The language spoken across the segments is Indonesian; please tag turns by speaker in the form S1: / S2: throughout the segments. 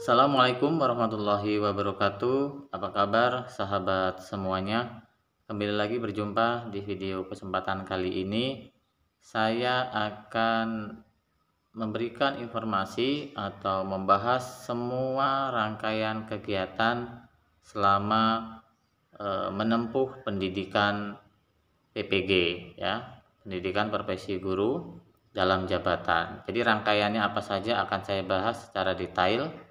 S1: Assalamualaikum warahmatullahi wabarakatuh. Apa kabar sahabat semuanya? Kembali lagi berjumpa di video kesempatan kali ini. Saya akan memberikan informasi atau membahas semua rangkaian kegiatan selama menempuh pendidikan PPG, ya, pendidikan profesi guru dalam jabatan. Jadi rangkaiannya apa saja akan saya bahas secara detail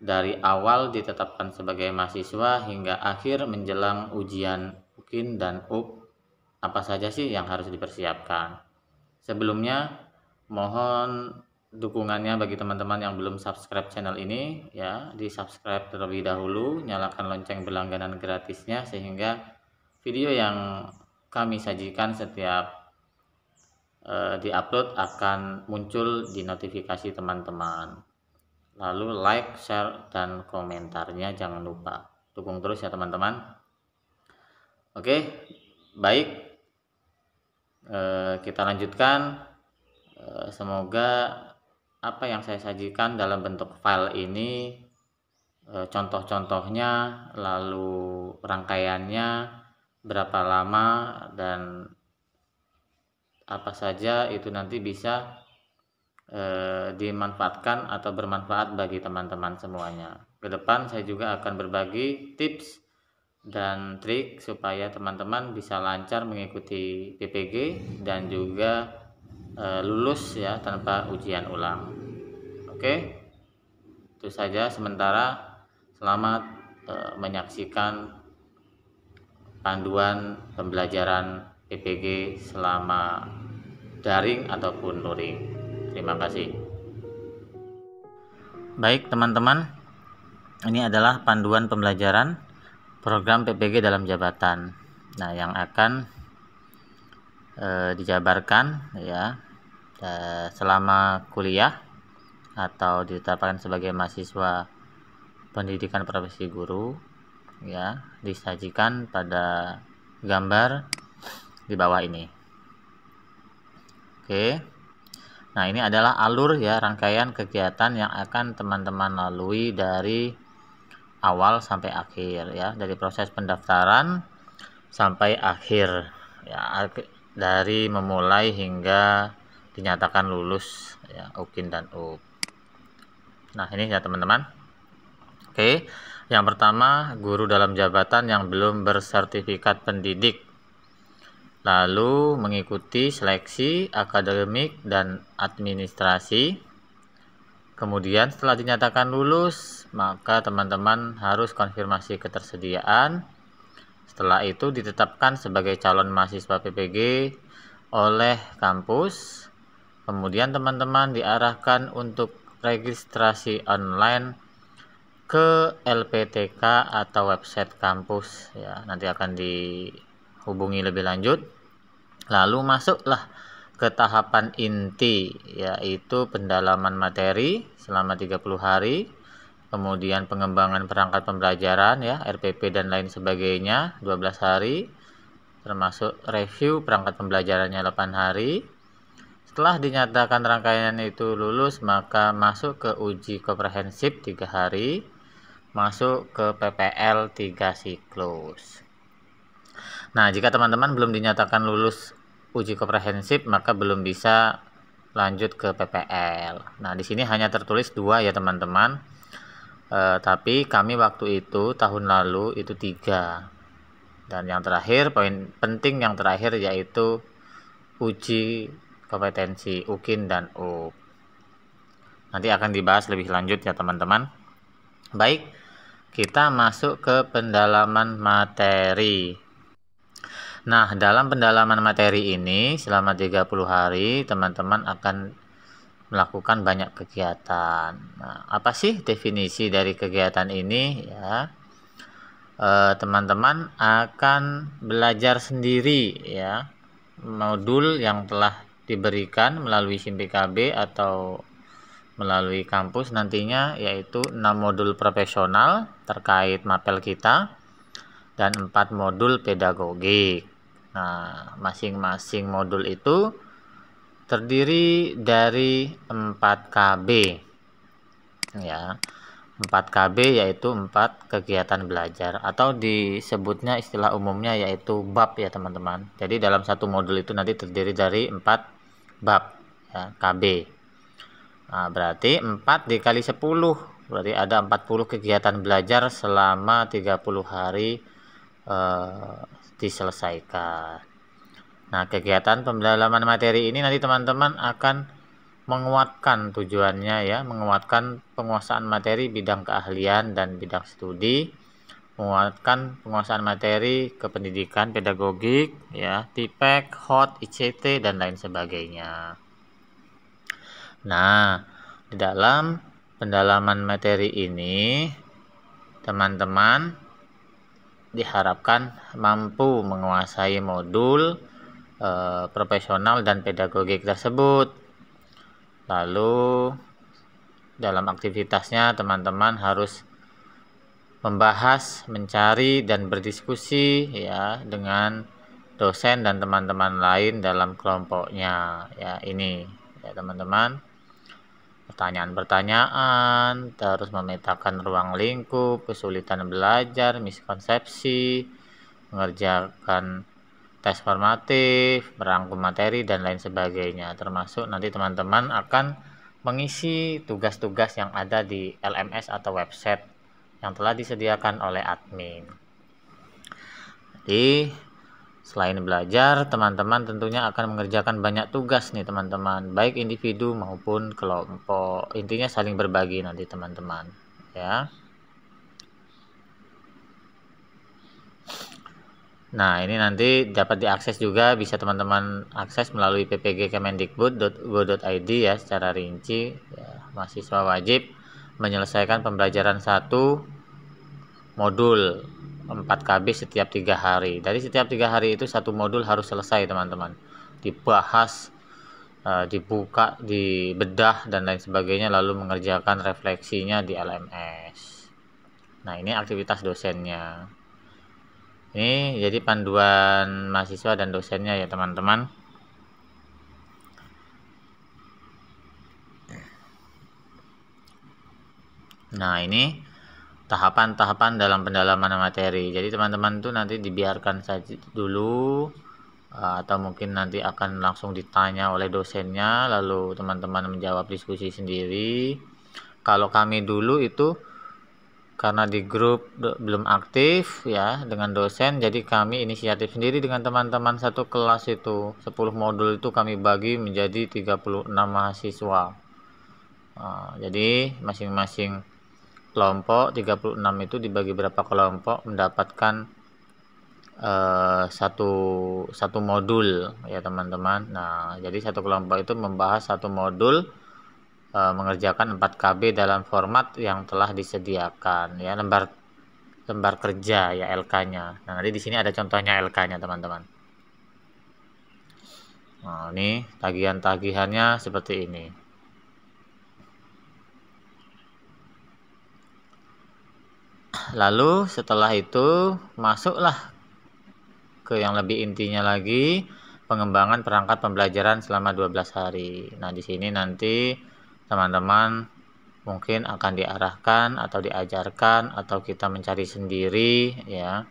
S1: dari awal ditetapkan sebagai mahasiswa hingga akhir menjelang ujian UKIN dan UP. Apa saja sih yang harus dipersiapkan? Sebelumnya mohon dukungannya bagi teman-teman yang belum subscribe channel ini, ya, di subscribe terlebih dahulu, nyalakan lonceng berlangganan gratisnya sehingga video yang kami sajikan setiap diupload akan muncul di notifikasi teman-teman. Lalu like, share, dan komentarnya jangan lupa. Dukung terus ya teman-teman. Oke, baik. Kita lanjutkan. Semoga apa yang saya sajikan dalam bentuk file ini, contoh-contohnya, lalu rangkaiannya, berapa lama, dan apa saja itu nanti bisa dimanfaatkan atau bermanfaat bagi teman-teman semuanya. Ke depan saya juga akan berbagi tips dan trik supaya teman-teman bisa lancar mengikuti PPG dan juga lulus ya tanpa ujian ulang. Oke, itu saja sementara. Selamat menyaksikan panduan pembelajaran PPG selama daring ataupun luring. Terima kasih. Baik teman-teman, ini adalah panduan pembelajaran program PPG dalam jabatan. Nah, yang akan dijabarkan ya selama kuliah atau ditetapkan sebagai mahasiswa pendidikan profesi guru, ya, disajikan pada gambar di bawah ini. Oke. Nah, ini adalah alur ya rangkaian kegiatan yang akan teman-teman lalui dari awal sampai akhir ya, dari proses pendaftaran sampai akhir ya, dari memulai hingga dinyatakan lulus ya UKIN dan UP. Nah, ini ya teman-teman. Oke, yang pertama guru dalam jabatan yang belum bersertifikat pendidik, lalu mengikuti seleksi akademik dan administrasi. Kemudian setelah dinyatakan lulus, maka teman-teman harus konfirmasi ketersediaan. Setelah itu ditetapkan sebagai calon mahasiswa PPG oleh kampus. Kemudian teman-teman diarahkan untuk registrasi online ke LPTK atau website kampus ya. Nanti akan dihubungi lebih lanjut. Lalu masuklah ke tahapan inti, yaitu pendalaman materi selama 30 hari, kemudian pengembangan perangkat pembelajaran ya, RPP dan lain sebagainya 12 hari, termasuk review perangkat pembelajarannya 8 hari. Setelah dinyatakan rangkaian itu lulus, maka masuk ke uji komprehensif 3 hari, masuk ke PPL 3 siklus. Nah, jika teman-teman belum dinyatakan lulus uji komprehensif, maka belum bisa lanjut ke PPL. Nah, di sini hanya tertulis 2 ya teman-teman. Tapi kami waktu itu tahun lalu itu 3. Dan yang terakhir, poin penting yang terakhir yaitu uji kompetensi UKIN dan UP. Nanti akan dibahas lebih lanjut ya teman-teman. Baik, kita masuk ke pendalaman materi. Nah, dalam pendalaman materi ini selama 30 hari teman-teman akan melakukan banyak kegiatan. Nah, apa sih definisi dari kegiatan ini ya? Teman-teman akan belajar sendiri ya modul yang telah diberikan melalui SIM PKB atau melalui kampus nantinya, yaitu 6 modul profesional terkait mapel kita dan 4 modul pedagogik. Nah, masing-masing modul itu terdiri dari 4 KB ya. 4 KB yaitu 4 kegiatan belajar, atau disebutnya istilah umumnya yaitu bab ya teman-teman. Jadi dalam satu modul itu nanti terdiri dari 4 bab ya, KB. Nah, berarti 4 dikali 10, berarti ada 40 kegiatan belajar selama 30 hari diselesaikan. Nah, kegiatan pendalaman materi ini nanti teman-teman akan menguatkan tujuannya ya, menguatkan penguasaan materi bidang keahlian dan bidang studi, menguatkan penguasaan materi kependidikan pedagogik ya, TIPEK, HOT, ICT dan lain sebagainya. Nah, di dalam pendalaman materi ini teman-teman diharapkan mampu menguasai modul profesional dan pedagogik tersebut. Lalu dalam aktivitasnya teman-teman harus membahas, mencari dan berdiskusi ya dengan dosen dan teman-teman lain dalam kelompoknya ya. Ini ya teman-teman, pertanyaan-pertanyaan, terus memetakan ruang lingkup, kesulitan belajar, miskonsepsi, mengerjakan tes formatif, merangkum materi dan lain sebagainya. Termasuk nanti teman-teman akan mengisi tugas-tugas yang ada di LMS atau website yang telah disediakan oleh admin. Jadi selain belajar, teman-teman tentunya akan mengerjakan banyak tugas nih teman-teman, baik individu maupun kelompok. Intinya saling berbagi nanti teman-teman ya. Nah, ini nanti dapat diakses juga, bisa teman-teman akses melalui ppg.kemendikbud.go.id ya secara rinci ya. Mahasiswa wajib menyelesaikan pembelajaran satu modul 4 KB setiap 3 hari. Dari setiap 3 hari itu satu modul harus selesai teman-teman, dibahas, dibuka, dibedah dan lain sebagainya, lalu mengerjakan refleksinya di LMS. Nah, ini aktivitas dosennya. Ini jadi panduan mahasiswa dan dosennya ya teman-teman. Nah, ini tahapan-tahapan dalam pendalaman materi. Jadi teman-teman tuh nanti dibiarkan saja dulu, atau mungkin nanti akan langsung ditanya oleh dosennya, lalu teman-teman menjawab diskusi sendiri. Kalau kami dulu itu karena di grup belum aktif ya dengan dosen, jadi kami inisiatif sendiri dengan teman-teman satu kelas itu. 10 modul itu kami bagi menjadi 36 mahasiswa. Jadi masing-masing kelompok 36 itu dibagi berapa kelompok mendapatkan satu modul ya teman-teman. Nah, jadi satu kelompok itu membahas satu modul, mengerjakan 4 KB dalam format yang telah disediakan ya, lembar kerja ya, LK-nya. Nah, nanti di sini ada contohnya LK-nya teman-teman. Nah, ini tagihan-tagihannya seperti ini. Lalu setelah itu masuklah ke yang lebih intinya lagi, pengembangan perangkat pembelajaran selama 12 hari. Nah, di sini nanti teman-teman mungkin akan diarahkan atau diajarkan atau kita mencari sendiri ya.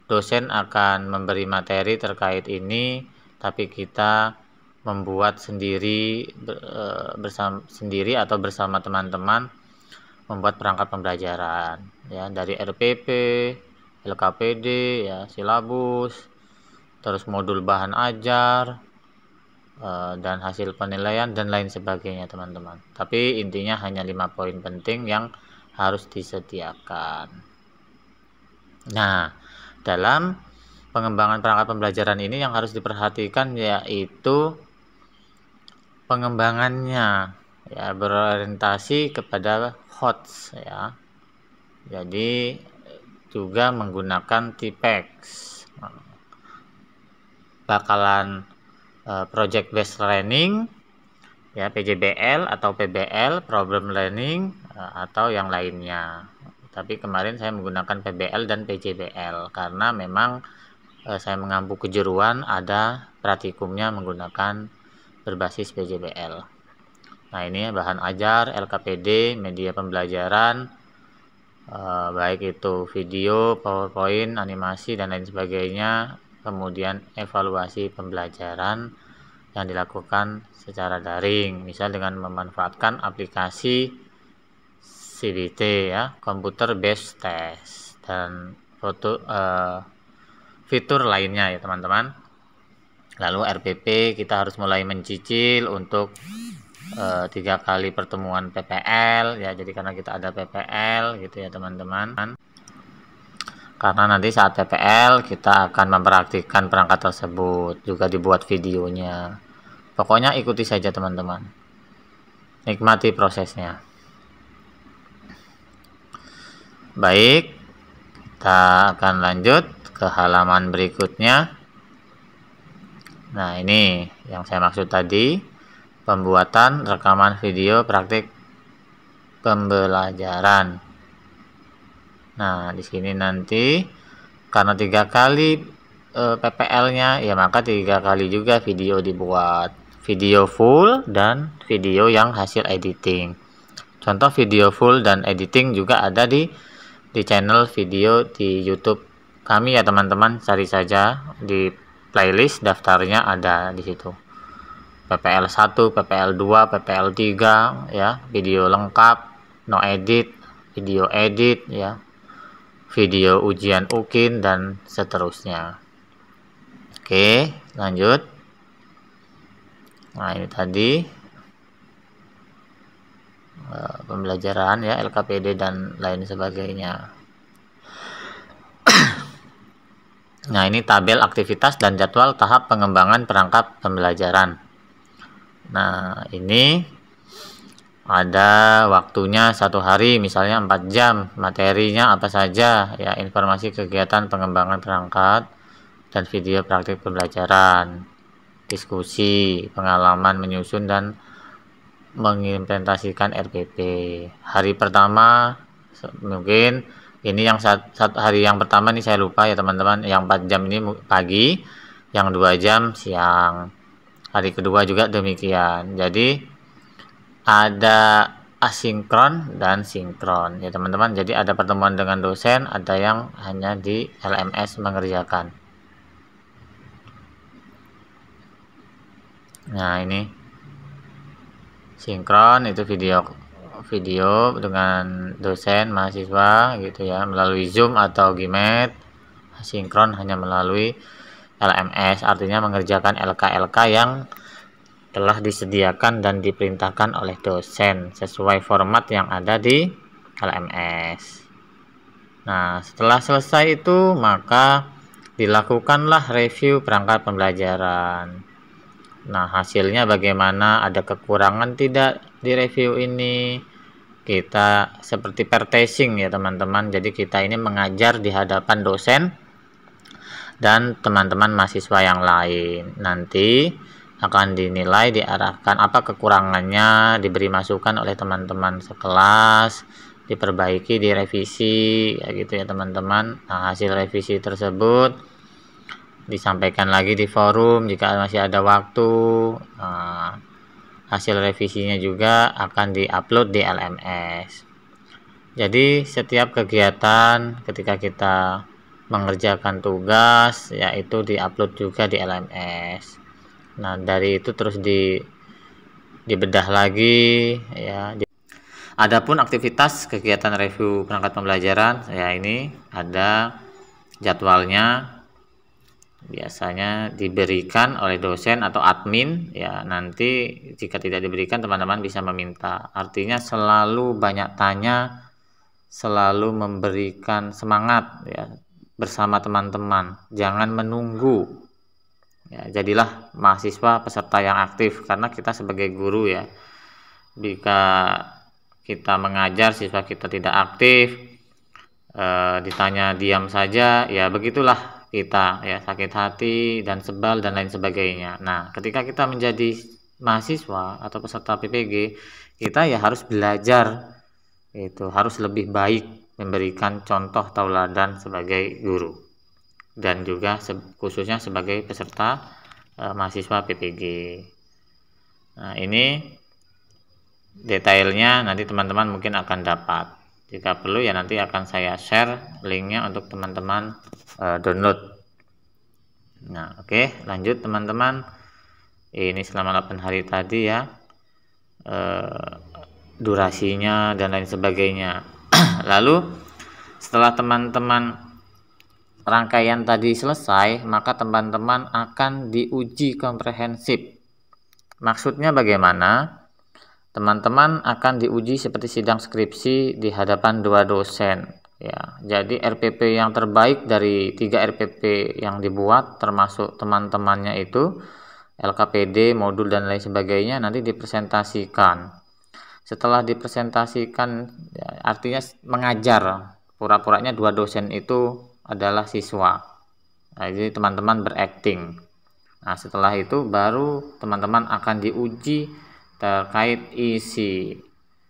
S1: Dosen akan memberi materi terkait ini, tapi kita membuat sendiri sendiri atau bersama teman-teman membuat perangkat pembelajaran ya, dari RPP, LKPD ya, silabus, terus modul bahan ajar, dan hasil penilaian dan lain sebagainya teman-teman. Tapi intinya hanya 5 poin penting yang harus disediakan. Nah, dalam pengembangan perangkat pembelajaran ini yang harus diperhatikan yaitu pengembangannya ya, berorientasi kepada HOTS ya. Jadi juga menggunakan TIPEX. Bakalan project based learning ya, PJBL atau PBL, problem learning, atau yang lainnya. Tapi kemarin saya menggunakan PBL dan PJBL karena memang saya mengampu kejuruan ada praktikumnya menggunakan berbasis PJBL. Nah, ini bahan ajar, LKPD, media pembelajaran, baik itu video, PowerPoint, animasi dan lain sebagainya, kemudian evaluasi pembelajaran yang dilakukan secara daring, misal dengan memanfaatkan aplikasi CBT ya, Computer Based Test, dan fitur lainnya ya teman-teman. Lalu RPP kita harus mulai mencicil untuk 3 kali pertemuan PPL ya, jadi karena kita ada PPL gitu ya teman-teman, karena nanti saat PPL kita akan mempraktikkan perangkat tersebut, juga dibuat videonya. Pokoknya ikuti saja teman-teman, nikmati prosesnya. Baik, kita akan lanjut ke halaman berikutnya. Nah, ini yang saya maksud tadi, pembuatan rekaman video praktik pembelajaran. Nah, di sini nanti karena 3 kali PPL-nya ya, maka 3 kali juga video dibuat, video full dan video yang hasil editing. Contoh video full dan editing juga ada di channel video di YouTube kami ya teman-teman, cari saja di playlist, daftarnya ada di situ. PPL 1, PPL 2, PPL 3 ya, video lengkap, no edit, video edit ya, video ujian UKIN dan seterusnya. Oke, lanjut. Nah, ini tadi pembelajaran ya, LKPD dan lain sebagainya. Nah, ini tabel aktivitas dan jadwal tahap pengembangan perangkat pembelajaran. Nah, ini ada waktunya 1 hari, misalnya 4 jam, materinya apa saja ya, informasi kegiatan pengembangan perangkat dan video praktik pembelajaran, diskusi, pengalaman menyusun dan mengimplementasikan RPP. Hari pertama mungkin ini yang hari yang pertama nih saya lupa ya teman-teman, yang 4 jam ini pagi, yang 2 jam siang. Hari kedua juga demikian. Jadi ada asinkron dan sinkron ya teman-teman. Jadi ada pertemuan dengan dosen, ada yang hanya di LMS mengerjakan. Nah, ini sinkron itu video dengan dosen mahasiswa gitu ya, melalui Zoom atau Gmeet. Sinkron hanya melalui LMS, artinya mengerjakan LK yang telah disediakan dan diperintahkan oleh dosen sesuai format yang ada di LMS. Nah, setelah selesai itu maka dilakukanlah review perangkat pembelajaran. Nah, hasilnya bagaimana, ada kekurangan tidak di review ini. Kita seperti pertesting ya teman-teman, jadi kita ini mengajar di hadapan dosen dan teman-teman mahasiswa yang lain. Nanti akan dinilai, diarahkan apa kekurangannya, diberi masukan oleh teman-teman sekelas, diperbaiki, direvisi ya gitu ya teman-teman. Nah, hasil revisi tersebut disampaikan lagi di forum jika masih ada waktu. Nah, hasil revisinya juga akan diupload di LMS. Jadi setiap kegiatan ketika kita mengerjakan tugas yaitu diupload juga di LMS. Nah, dari itu terus dibedah lagi ya. Adapun aktivitas kegiatan review perangkat pembelajaran ya, ini ada jadwalnya. Biasanya diberikan oleh dosen atau admin ya, nanti jika tidak diberikan teman-teman bisa meminta. Artinya selalu banyak tanya, selalu memberikan semangat ya bersama teman-teman, jangan menunggu ya. Jadilah mahasiswa peserta yang aktif, karena kita sebagai guru ya, jika kita mengajar siswa kita tidak aktif, ditanya diam saja ya, begitulah kita ya, sakit hati dan sebal dan lain sebagainya. Nah, ketika kita menjadi mahasiswa atau peserta PPG, kita ya harus belajar, itu harus lebih baik, memberikan contoh tauladan sebagai guru dan juga khususnya sebagai peserta mahasiswa PPG. Nah, ini detailnya nanti teman-teman mungkin akan dapat Jika perlu ya nanti akan saya share linknya untuk teman-teman download. Nah, oke, lanjut teman-teman. Ini selama 8 hari tadi ya, durasinya dan lain sebagainya. Lalu setelah teman-teman rangkaian tadi selesai, maka teman-teman akan diuji komprehensif. Maksudnya bagaimana? Teman-teman akan diuji seperti sidang skripsi di hadapan 2 dosen ya. Jadi RPP yang terbaik dari 3 RPP yang dibuat termasuk teman-temannya itu LKPD, modul dan lain sebagainya nanti dipresentasikan. Setelah dipresentasikan ya, artinya mengajar, pura-puranya 2 dosen itu adalah siswa. Nah, jadi teman-teman berakting. Nah, setelah itu baru teman-teman akan diuji terkait isi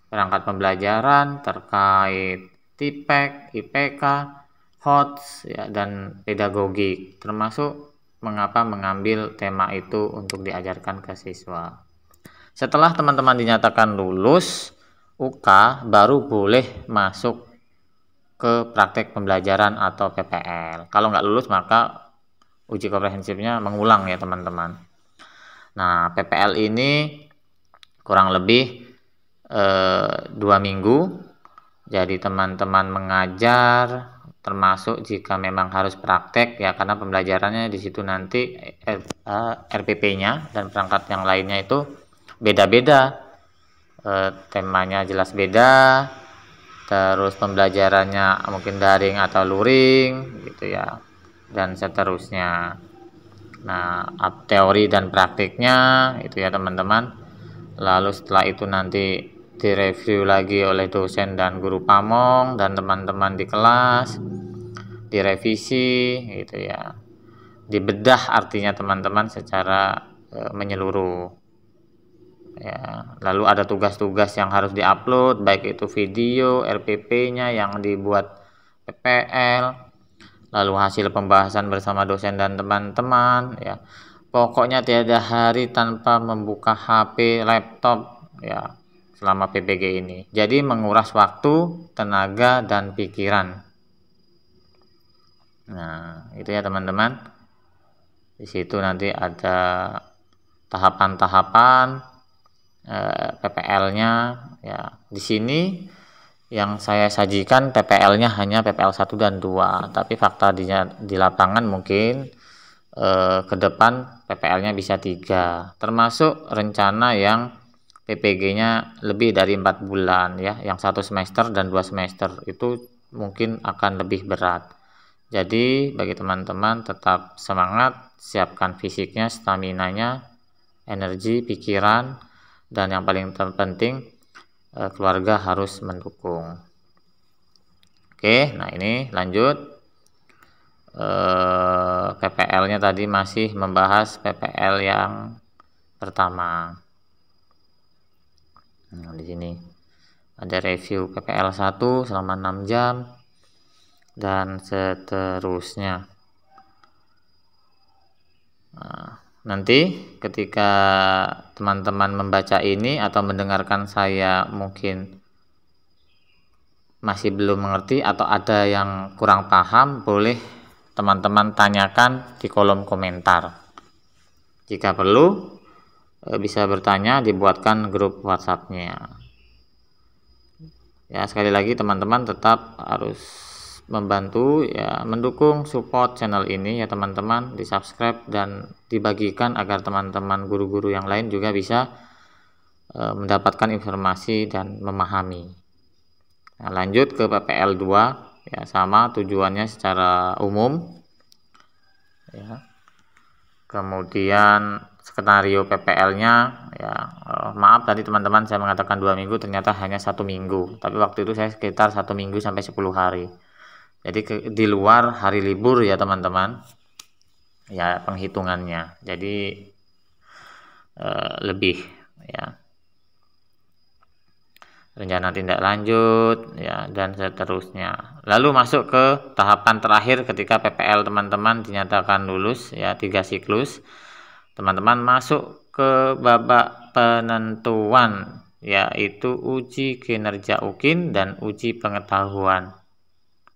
S1: perangkat pembelajaran, terkait TIPEK, IPK, HOTS ya, dan pedagogik, termasuk mengapa mengambil tema itu untuk diajarkan ke siswa. Setelah teman-teman dinyatakan lulus UK, baru boleh masuk ke praktek pembelajaran atau PPL. Kalau nggak lulus maka uji komprehensifnya mengulang ya teman-teman. Nah, PPL ini kurang lebih 2 minggu. Jadi teman-teman mengajar, termasuk jika memang harus praktek ya, karena pembelajarannya di situ nanti RPP-nya dan perangkat yang lainnya itu beda-beda. Temanya jelas beda, terus pembelajarannya mungkin daring atau luring gitu ya, dan seterusnya. Nah, teori dan praktiknya itu ya teman-teman. Lalu setelah itu nanti direview lagi oleh dosen dan guru pamong dan teman-teman di kelas, direvisi gitu ya, dibedah artinya teman-teman secara menyeluruh ya. Lalu ada tugas-tugas yang harus diupload, baik itu video, RPP-nya yang dibuat PPL, lalu hasil pembahasan bersama dosen dan teman-teman ya. Pokoknya tiada hari tanpa membuka HP, laptop ya selama PPG ini. Jadi menguras waktu, tenaga dan pikiran. Nah, itu ya teman-teman. Di situ nanti ada tahapan-tahapan PPL-nya ya. Di sini yang saya sajikan PPL-nya hanya PPL 1 dan 2, tapi fakta di lapangan mungkin ke depan PPL-nya bisa 3, termasuk rencana yang PPG-nya lebih dari 4 bulan ya, yang 1 semester dan 2 semester itu mungkin akan lebih berat. Jadi bagi teman-teman tetap semangat, siapkan fisiknya, staminanya, energi, pikiran, dan yang paling penting keluarga harus mendukung. Oke, nah ini lanjut. PPL-nya tadi masih membahas PPL yang pertama. Nah, di sini ada review PPL 1 selama 6 jam dan seterusnya. Nah, nanti ketika teman-teman membaca ini atau mendengarkan saya mungkin masih belum mengerti atau ada yang kurang paham, boleh teman-teman tanyakan di kolom komentar. Jika perlu bisa bertanya, dibuatkan grup WhatsApp-nya. Ya, sekali lagi teman-teman tetap harus membantu ya, mendukung support channel ini ya teman-teman, di subscribe dan dibagikan agar teman-teman guru-guru yang lain juga bisa mendapatkan informasi dan memahami. Nah, lanjut ke PPL 2 ya, sama tujuannya secara umum ya. Kemudian skenario PPL-nya ya, maaf tadi teman-teman saya mengatakan 2 minggu, ternyata hanya 1 minggu, tapi waktu itu saya sekitar 1 minggu sampai 10 hari. Jadi di luar hari libur ya teman-teman ya penghitungannya, jadi lebih ya. Rencana tindak lanjut ya, dan seterusnya. Lalu masuk ke tahapan terakhir ketika PPL teman-teman dinyatakan lulus ya, 3 siklus. Teman-teman masuk ke babak penentuan yaitu uji kinerja UKIN dan uji pengetahuan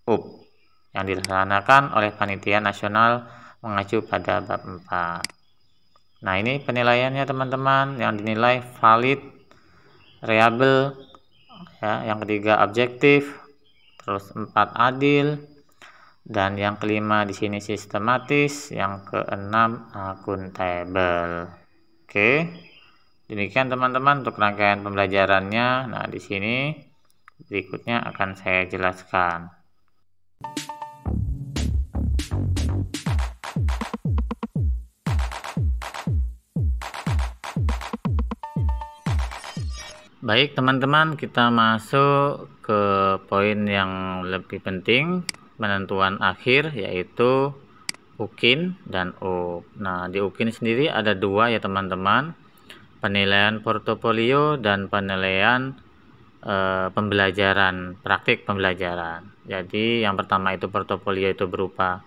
S1: UP yang dilaksanakan oleh Panitia Nasional mengacu pada bab 4. Nah, ini penilaiannya teman-teman, yang dinilai valid, reliable, ya, yang ketiga objektif, terus 4 adil, dan yang kelima di sini sistematis, yang keenam akuntabel. Oke. Demikian teman-teman untuk rangkaian pembelajarannya. Nah, di sini berikutnya akan saya jelaskan. Baik teman-teman, kita masuk ke poin yang lebih penting, penentuan akhir, yaitu UKIN dan UP. Nah, di UKIN sendiri ada dua ya teman-teman, penilaian portofolio dan penilaian pembelajaran, praktik pembelajaran. Jadi yang pertama itu portofolio, itu berupa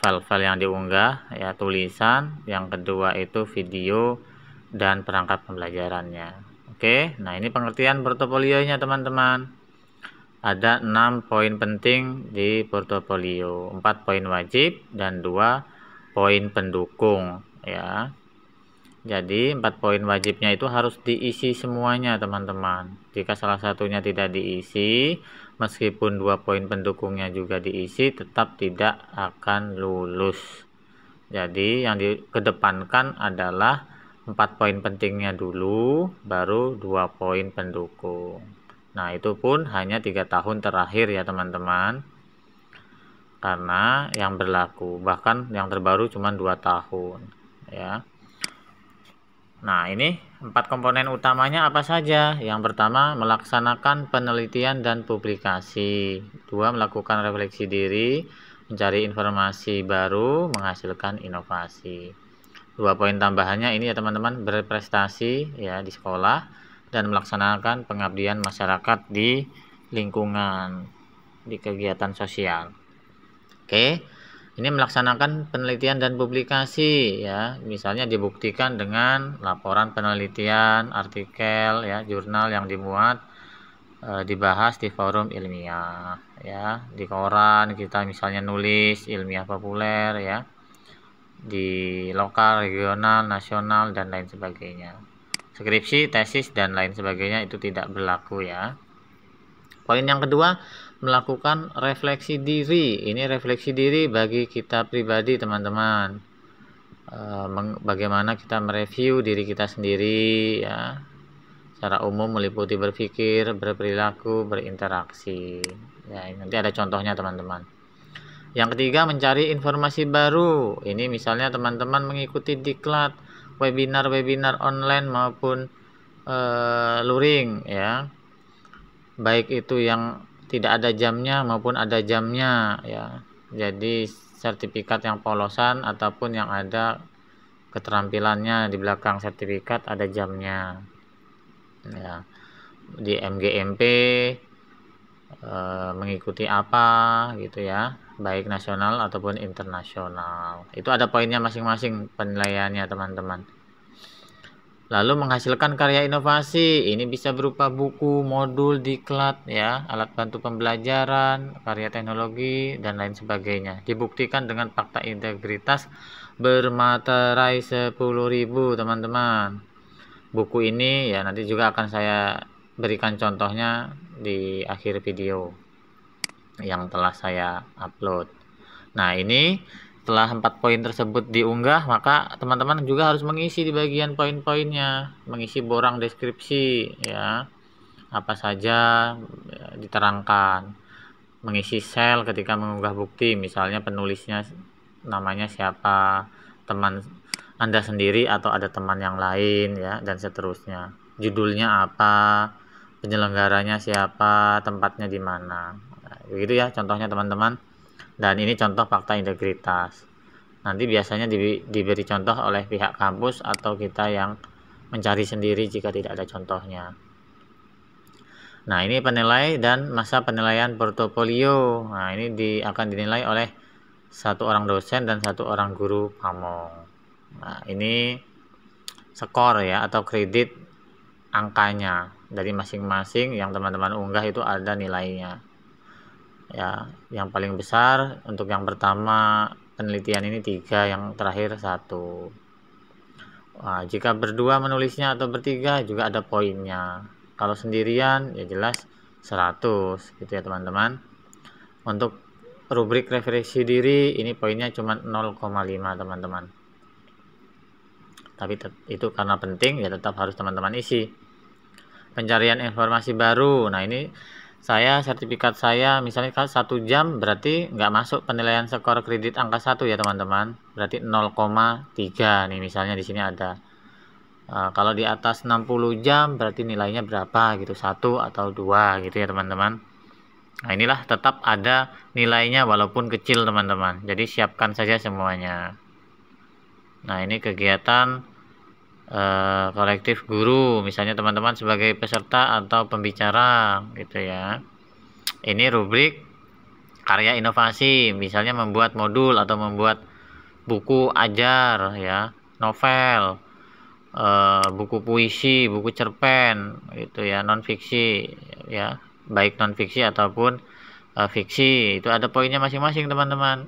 S1: file-file yang diunggah, ya, tulisan. Yang kedua itu video dan perangkat pembelajarannya. Oke, nah ini pengertian portofolionya teman-teman. Ada 6 poin penting di portofolio, 4 poin wajib dan 2 poin pendukung, ya. Jadi 4 poin wajibnya itu harus diisi semuanya teman-teman. Jika salah satunya tidak diisi, meskipun 2 poin pendukungnya juga diisi, tetap tidak akan lulus. Jadi yang dikedepankan adalah 4 poin pentingnya dulu, baru 2 poin pendukung. Nah, itu pun hanya 3 tahun terakhir ya teman-teman, karena yang berlaku, bahkan yang terbaru cuma 2 tahun, ya. Nah, ini 4 komponen utamanya apa saja? Yang pertama, melaksanakan penelitian dan publikasi. 2, melakukan refleksi diri, mencari informasi baru, menghasilkan inovasi. 2 poin tambahannya ini ya teman-teman, berprestasi ya di sekolah dan melaksanakan pengabdian masyarakat di lingkungan, di kegiatan sosial. Oke. Ini melaksanakan penelitian dan publikasi ya, misalnya dibuktikan dengan laporan penelitian, artikel ya, jurnal yang dimuat, dibahas di forum ilmiah ya, di koran kita misalnya nulis ilmiah populer ya, di lokal, regional, nasional dan lain sebagainya. Skripsi, tesis dan lain sebagainya itu tidak berlaku ya. Poin yang kedua, melakukan refleksi diri. Ini refleksi diri bagi kita pribadi teman-teman. Bagaimana kita mereview diri kita sendiri ya. Secara umum meliputi berpikir, berperilaku, berinteraksi. Ya, nanti ada contohnya teman-teman. Yang ketiga, mencari informasi baru. Ini misalnya teman-teman mengikuti diklat, webinar-webinar online maupun luring ya. Baik itu yang tidak ada jamnya maupun ada jamnya ya. Jadi sertifikat yang polosan ataupun yang ada keterampilannya di belakang sertifikat ada jamnya. Ya. Di MGMP mengikuti apa gitu ya, baik nasional ataupun internasional. Itu ada poinnya masing-masing penilaiannya teman-teman. Lalu menghasilkan karya inovasi, ini bisa berupa buku, modul, diklat ya, alat bantu pembelajaran, karya teknologi dan lain sebagainya. Dibuktikan dengan fakta integritas bermaterai 10.000 teman-teman. Buku ini ya nanti juga akan saya berikan contohnya di akhir video yang telah saya upload. Nah, ini setelah 4 poin tersebut diunggah, maka teman-teman juga harus mengisi di bagian poin-poinnya, mengisi borang deskripsi ya, apa saja ya, diterangkan, mengisi sel ketika mengunggah bukti, misalnya penulisnya namanya siapa, teman Anda sendiri atau ada teman yang lain ya, dan seterusnya, judulnya apa, penyelenggaranya siapa, tempatnya di mana. Nah, begitu ya contohnya teman-teman. Dan ini contoh fakta integritas. Nanti biasanya diberi contoh oleh pihak kampus atau kita yang mencari sendiri jika tidak ada contohnya. Nah, ini penilai dan masa penilaian portofolio. Nah, ini akan dinilai oleh 1 orang dosen dan 1 orang guru pamong. Nah, ini skor ya atau kredit angkanya dari masing-masing yang teman-teman unggah itu ada nilainya. Ya, yang paling besar untuk yang pertama penelitian ini 3, yang terakhir 1. Nah, jika berdua menulisnya atau bertiga juga ada poinnya. Kalau sendirian ya jelas 100 gitu ya teman-teman. Untuk rubrik refleksi diri ini poinnya cuma 0,5 teman-teman. Tapi itu karena penting ya tetap harus teman-teman isi. Pencarian informasi baru. Nah, ini sertifikat saya misalnya 1 jam berarti nggak masuk penilaian skor kredit angka 1 ya teman-teman. Berarti 0,3 nih misalnya di sini ada. Kalau di atas 60 jam berarti nilainya berapa gitu, 1 atau 2 gitu ya teman-teman. Nah, inilah tetap ada nilainya walaupun kecil teman-teman. Jadi siapkan saja semuanya. Nah, ini kegiatan kolektif guru, misalnya teman-teman sebagai peserta atau pembicara gitu ya. Ini rubrik karya inovasi, misalnya membuat modul atau membuat buku ajar ya, novel, buku puisi, buku cerpen gitu ya, non fiksi ya, baik non fiksi ataupun fiksi. Itu ada poinnya masing-masing teman-teman.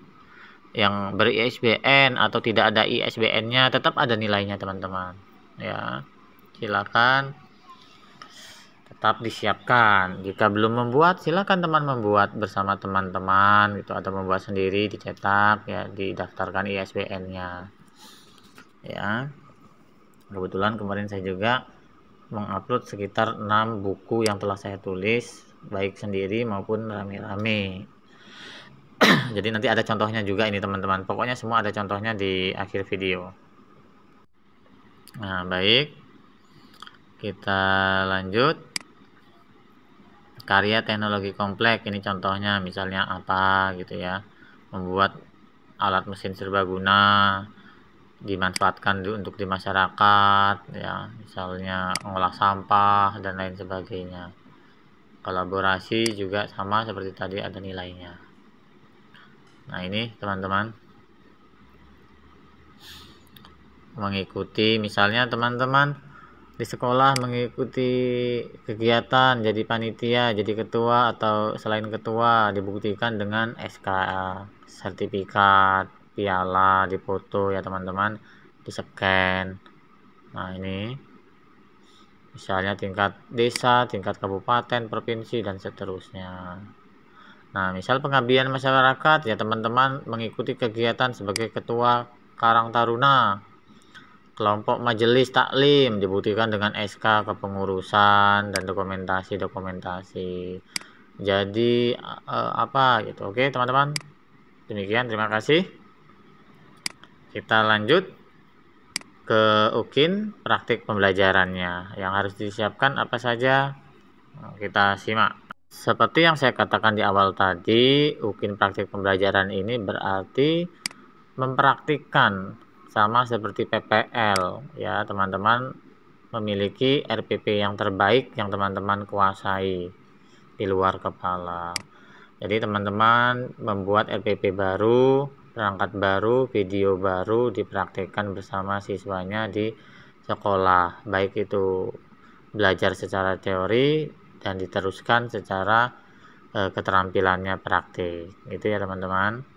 S1: Yang ber-ISBN atau tidak ada ISBN-nya tetap ada nilainya teman-teman ya. Silakan tetap disiapkan. Jika belum membuat, silakan teman membuat bersama teman-teman gitu, atau membuat sendiri, dicetak ya, didaftarkan ISBN-nya ya. Kebetulan kemarin saya juga mengupload sekitar 6 buku yang telah saya tulis, baik sendiri maupun rame-rame. Jadi nanti ada contohnya juga ini teman-teman. Pokoknya semua ada contohnya di akhir video. Nah, baik. Kita lanjut. Karya teknologi kompleks, ini contohnya misalnya apa gitu ya. Membuat alat mesin serbaguna dimanfaatkan untuk di masyarakat ya, misalnya mengolah sampah dan lain sebagainya. Kolaborasi juga sama seperti tadi, ada nilainya. Nah, ini teman-teman mengikuti, misalnya teman-teman di sekolah mengikuti kegiatan jadi panitia, jadi ketua, atau selain ketua dibuktikan dengan SK, sertifikat, piala, dipoto ya teman-teman, di scan. Nah, ini misalnya tingkat desa, tingkat kabupaten, provinsi, dan seterusnya. Nah, misal pengabdian masyarakat ya teman-teman mengikuti kegiatan sebagai ketua Karang Taruna, kelompok majelis taklim, dibuktikan dengan SK kepengurusan dan dokumentasi. Jadi apa gitu. Oke teman-teman, demikian, terima kasih. Kita lanjut ke UKIN praktik pembelajarannya. Yang harus disiapkan apa saja, kita simak. Seperti yang saya katakan di awal tadi, UKIN praktik pembelajaran ini berarti mempraktikkan, sama seperti PPL ya teman-teman, memiliki RPP yang terbaik yang teman-teman kuasai di luar kepala. Jadi teman-teman membuat RPP baru, perangkat baru, video baru, dipraktikkan bersama siswanya di sekolah, baik itu belajar secara teori dan diteruskan secara keterampilannya praktik. Itu ya teman-teman.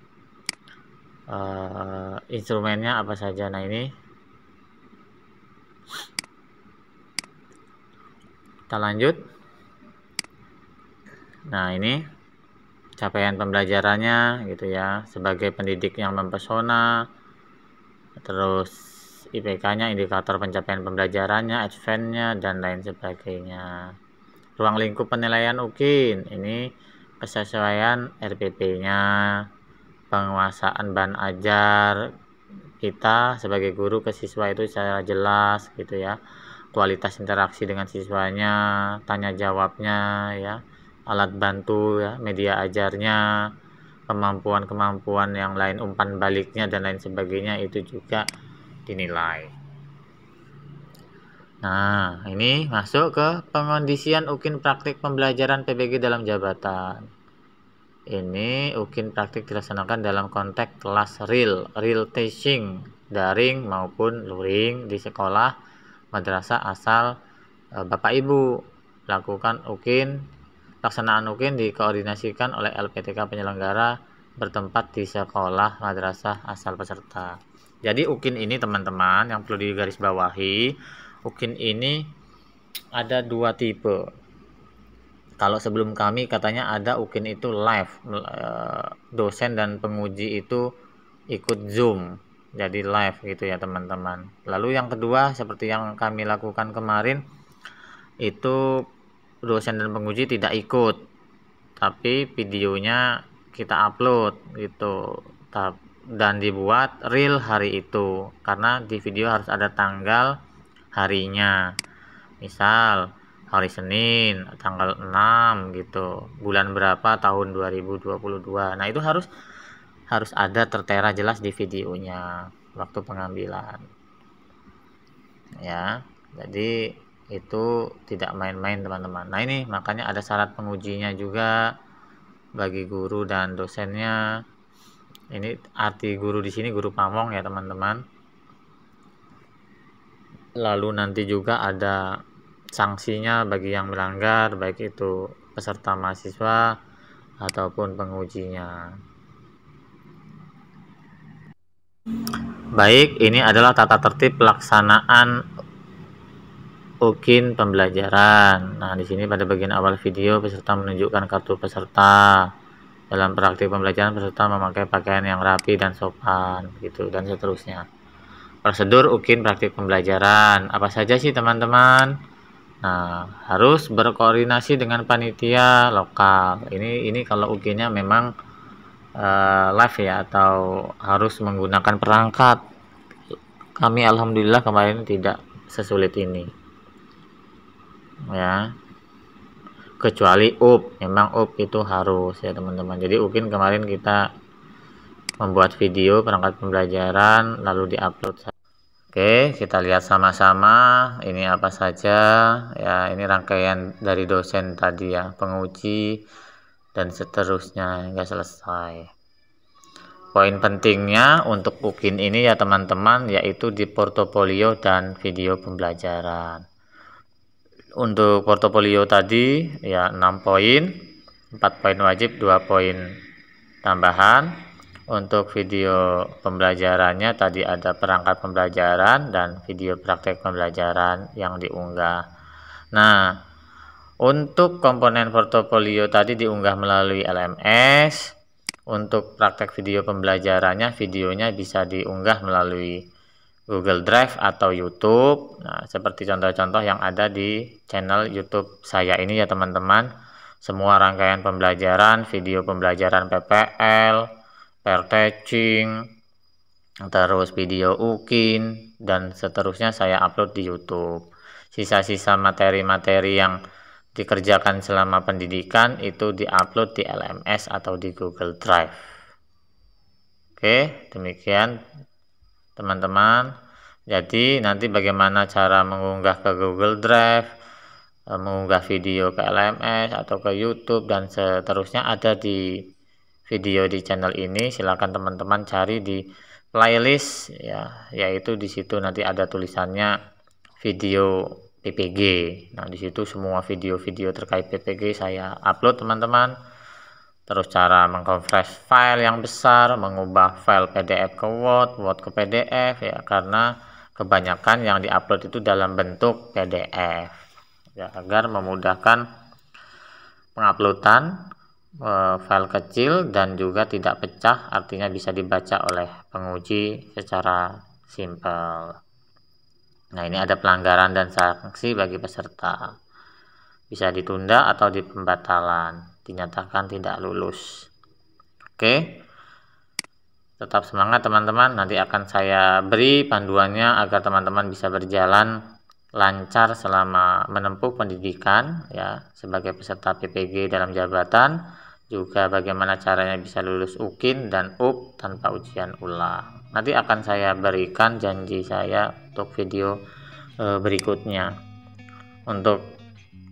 S1: Instrumennya apa saja. Nah, ini kita lanjut. Nah, ini capaian pembelajarannya gitu ya, sebagai pendidik yang mempesona, terus IPK-nya, indikator pencapaian pembelajarannya, advance-nya, dan lain sebagainya. Ruang lingkup penilaian UKIN, ini kesesuaian RPP-nya, penguasaan bahan ajar kita sebagai guru ke siswa itu secara jelas gitu ya, kualitas interaksi dengan siswanya, tanya jawabnya ya, alat bantu ya, media ajarnya, kemampuan yang lain, umpan baliknya dan lain sebagainya, itu juga dinilai. Nah, ini masuk ke pengondisian UKIN praktik pembelajaran PBG dalam jabatan. Ini UKIN praktik dilaksanakan dalam konteks kelas real teaching, daring maupun luring di sekolah madrasah asal Bapak Ibu lakukan UKIN. Pelaksanaan UKIN dikoordinasikan oleh LPTK penyelenggara bertempat di sekolah madrasah asal peserta. Jadi UKIN ini teman-teman yang perlu digarisbawahi, UKIN ini ada dua tipe. Kalau sebelum kami katanya ada UKIN itu live, dosen dan penguji itu ikut Zoom, jadi live gitu ya teman-teman. Lalu yang kedua seperti yang kami lakukan kemarin, itu dosen dan penguji tidak ikut, tapi videonya kita upload gitu, dan dibuat real hari itu, karena di video harus ada tanggal harinya, misal hari Senin tanggal 6 gitu, bulan berapa tahun 2022. Nah itu harus ada tertera jelas di videonya waktu pengambilan ya. Jadi itu tidak main-main teman-teman. Nah ini makanya ada syarat pengujinya juga bagi guru dan dosennya. Ini arti guru di sini guru pamong ya teman-teman. Lalu nanti juga ada sanksinya bagi yang melanggar, baik itu peserta mahasiswa ataupun pengujinya. Baik, ini adalah tata tertib pelaksanaan UKIN pembelajaran. Nah, di sini pada bagian awal video peserta menunjukkan kartu peserta. Dalam praktik pembelajaran peserta memakai pakaian yang rapi dan sopan, gitu dan seterusnya. Prosedur UKIN praktik pembelajaran apa saja sih teman-teman? Nah, harus berkoordinasi dengan panitia lokal. Ini kalau UKIN-nya memang live ya, atau harus menggunakan perangkat. Kami alhamdulillah kemarin tidak sesulit ini ya, kecuali memang itu harus ya teman-teman. Jadi UKIN kemarin kita membuat video perangkat pembelajaran lalu diupload. Oke, kita lihat sama-sama ini apa saja ya. Ini rangkaian dari dosen tadi ya, penguji dan seterusnya hingga selesai. Poin pentingnya untuk UKIN ini ya teman-teman, yaitu di portofolio dan video pembelajaran. Untuk portofolio tadi ya 6 poin, 4 poin wajib, 2 poin tambahan. Untuk video pembelajarannya tadi ada perangkat pembelajaran dan video praktek pembelajaran yang diunggah. Nah, untuk komponen portofolio tadi diunggah melalui LMS. Untuk praktek video pembelajarannya, videonya bisa diunggah melalui Google Drive atau YouTube. Nah, seperti contoh-contoh yang ada di channel YouTube saya ini ya teman-teman. Semua rangkaian pembelajaran, video pembelajaran PPL, pair teaching, terus video UKIN dan seterusnya saya upload di YouTube. Sisa-sisa materi-materi yang dikerjakan selama pendidikan itu diupload di LMS atau di Google Drive. Oke, demikian teman-teman. Jadi nanti bagaimana cara mengunggah ke Google Drive, mengunggah video ke LMS atau ke YouTube dan seterusnya ada di video di channel ini. Silakan teman-teman cari di playlist ya, yaitu di situ nanti ada tulisannya video PPG. Nah, di situ semua video-video terkait PPG saya upload teman-teman. Terus cara mengkompres file yang besar, mengubah file PDF ke Word, Word ke PDF ya, karena kebanyakan yang diupload itu dalam bentuk PDF ya, agar memudahkan penguploadan file kecil dan juga tidak pecah, artinya bisa dibaca oleh penguji secara simpel. Nah, ini ada pelanggaran dan sanksi bagi peserta, bisa ditunda atau di pembatalan, dinyatakan tidak lulus. Oke, tetap semangat teman-teman, nanti akan saya beri panduannya agar teman-teman bisa berjalan lancar selama menempuh pendidikan ya sebagai peserta PPG dalam jabatan, juga bagaimana caranya bisa lulus UKIN dan UP tanpa ujian ulang. Nanti akan saya berikan janji saya untuk video berikutnya. Untuk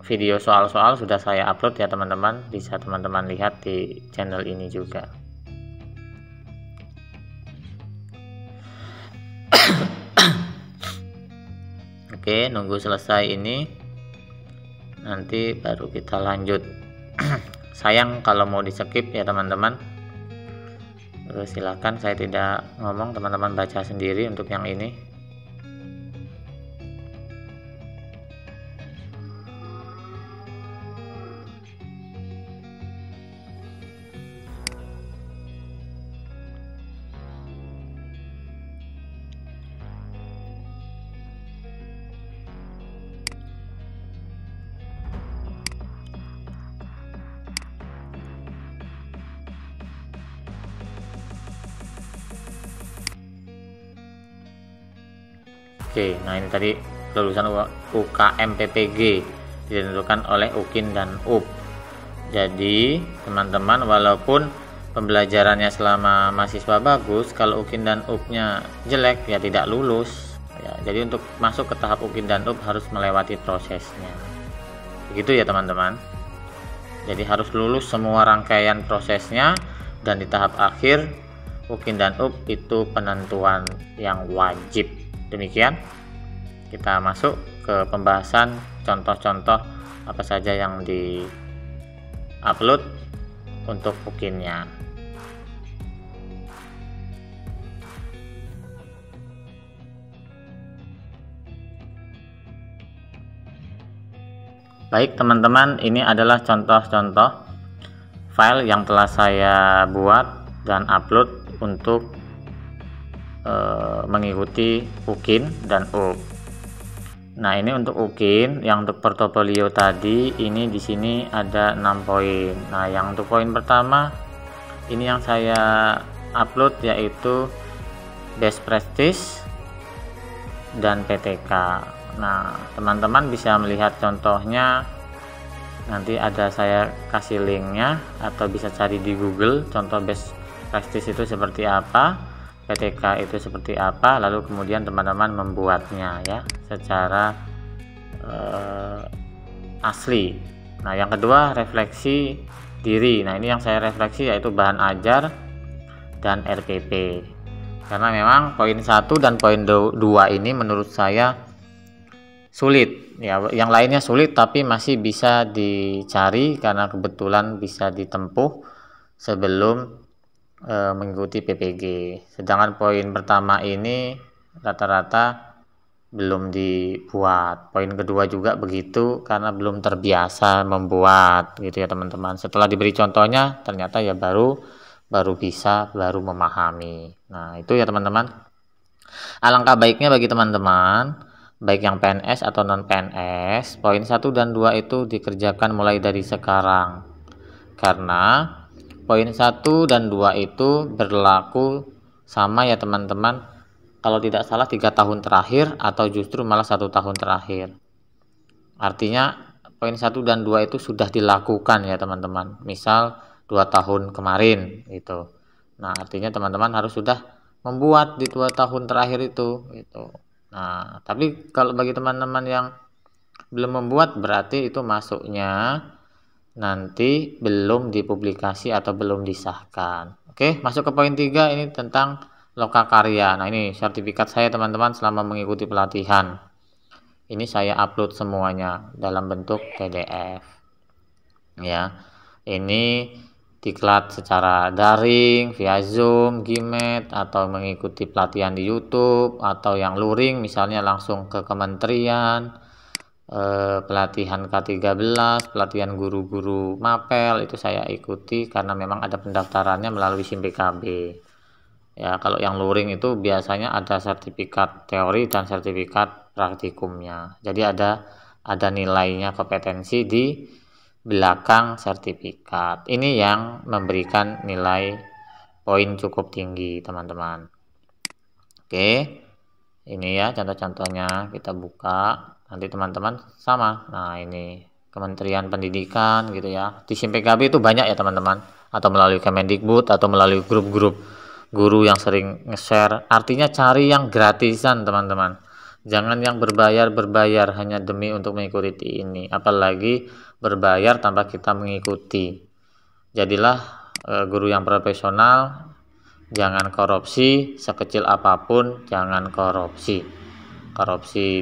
S1: video soal-soal sudah saya upload ya teman-teman, bisa teman-teman lihat di channel ini juga. Oke, nunggu selesai ini nanti baru kita lanjut. Sayang kalau mau di skip ya teman-teman. Silakan, saya tidak ngomong, teman-teman baca sendiri untuk yang ini. Oke, nah ini tadi lulusan UKM PPG ditentukan oleh UKIN dan UP. Jadi teman-teman, walaupun pembelajarannya selama mahasiswa bagus, kalau UKIN dan UP-nya jelek ya tidak lulus ya. Jadi untuk masuk ke tahap UKIN dan UP harus melewati prosesnya, begitu ya teman-teman. Jadi harus lulus semua rangkaian prosesnya, dan di tahap akhir UKIN dan UP itu penentuan yang wajib. Demikian, kita masuk ke pembahasan contoh-contoh apa saja yang di upload untuk UKIN-nya. Baik teman-teman, ini adalah contoh-contoh file yang telah saya buat dan upload untuk mengikuti UKIN dan UP. Nah, ini untuk UKIN, yang untuk portofolio tadi ini di sini ada 6 poin. Nah, yang untuk poin pertama ini yang saya upload yaitu Best Practice dan PTK. Nah, teman-teman bisa melihat contohnya, nanti ada saya kasih linknya, atau bisa cari di Google contoh Best Practice itu seperti apa, PTK itu seperti apa, lalu kemudian teman-teman membuatnya ya secara asli. Nah, yang kedua refleksi diri. Nah, ini yang saya refleksi yaitu bahan ajar dan RPP, karena memang poin 1 dan poin 2 ini menurut saya sulit ya. Yang lainnya sulit tapi masih bisa dicari karena kebetulan bisa ditempuh sebelum mengikuti PPG. Sedangkan poin pertama ini rata-rata belum dibuat. Poin kedua juga begitu, karena belum terbiasa membuat gitu ya teman-teman. Setelah diberi contohnya ternyata ya baru bisa, baru memahami. Nah, itu ya teman-teman. Alangkah baiknya bagi teman-teman baik yang PNS atau non PNS, poin 1 dan 2 itu dikerjakan mulai dari sekarang, karena poin 1 dan 2 itu berlaku sama ya teman-teman, kalau tidak salah 3 tahun terakhir atau justru malah 1 tahun terakhir. Artinya poin 1 dan 2 itu sudah dilakukan ya teman-teman, misal 2 tahun kemarin itu. Nah, artinya teman-teman harus sudah membuat di 2 tahun terakhir itu gitu. Nah, tapi kalau bagi teman-teman yang belum membuat, berarti itu masuknya nanti belum dipublikasi atau belum disahkan. Oke, masuk ke poin 3, ini tentang lokakarya. Nah, ini sertifikat saya teman-teman selama mengikuti pelatihan. Ini saya upload semuanya dalam bentuk PDF. Ya, ini diklat secara daring via Zoom, Gmail, atau mengikuti pelatihan di YouTube, atau yang luring misalnya langsung ke kementerian, pelatihan K13, pelatihan guru-guru mapel, itu saya ikuti karena memang ada pendaftarannya melalui SIM PKB ya. Kalau yang luring itu biasanya ada sertifikat teori dan sertifikat praktikumnya, jadi ada nilainya, kompetensi di belakang sertifikat. Ini yang memberikan nilai poin cukup tinggi teman-teman. Oke, ini ya contoh-contohnya, kita buka. Nanti teman-teman sama. Nah, ini Kementerian Pendidikan gitu ya. Di SIM PKB itu banyak ya teman-teman, atau melalui Kemendikbud, atau melalui grup-grup guru yang sering nge-share. Artinya cari yang gratisan teman-teman, jangan yang berbayar hanya demi untuk mengikuti ini, apalagi berbayar tanpa kita mengikuti. Jadilah guru yang profesional, jangan korupsi, sekecil apapun jangan korupsi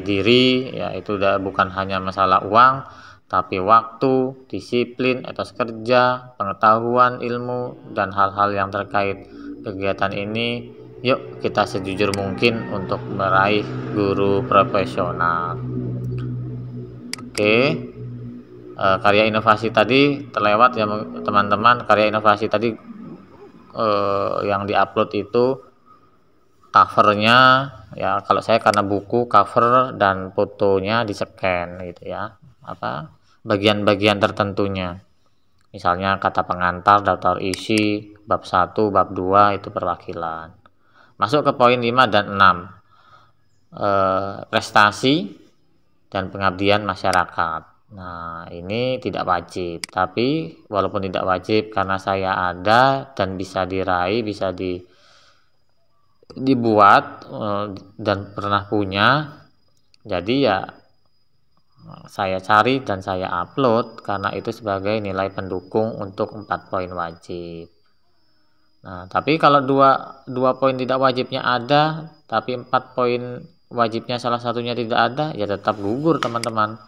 S1: diri ya. Itu udah bukan hanya masalah uang, tapi waktu, disiplin, etos kerja, pengetahuan, ilmu, dan hal-hal yang terkait kegiatan ini. Yuk kita sejujur mungkin untuk meraih guru profesional. Oke, karya inovasi tadi terlewat ya teman-teman. Karya inovasi tadi yang diupload itu covernya ya, kalau saya karena buku cover dan fotonya di scan gitu ya, apa bagian-bagian tertentunya, misalnya kata pengantar, daftar isi, bab 1, bab 2 itu perwakilan. Masuk ke poin 5 dan 6, prestasi dan pengabdian masyarakat. Nah, ini tidak wajib, tapi walaupun tidak wajib karena saya ada dan bisa diraih, bisa dibuat dan pernah punya, jadi ya saya cari dan saya upload karena itu sebagai nilai pendukung untuk 4 poin wajib. Nah, tapi kalau dua poin tidak wajibnya ada, tapi 4 poin wajibnya salah satunya tidak ada, ya tetap gugur teman-teman.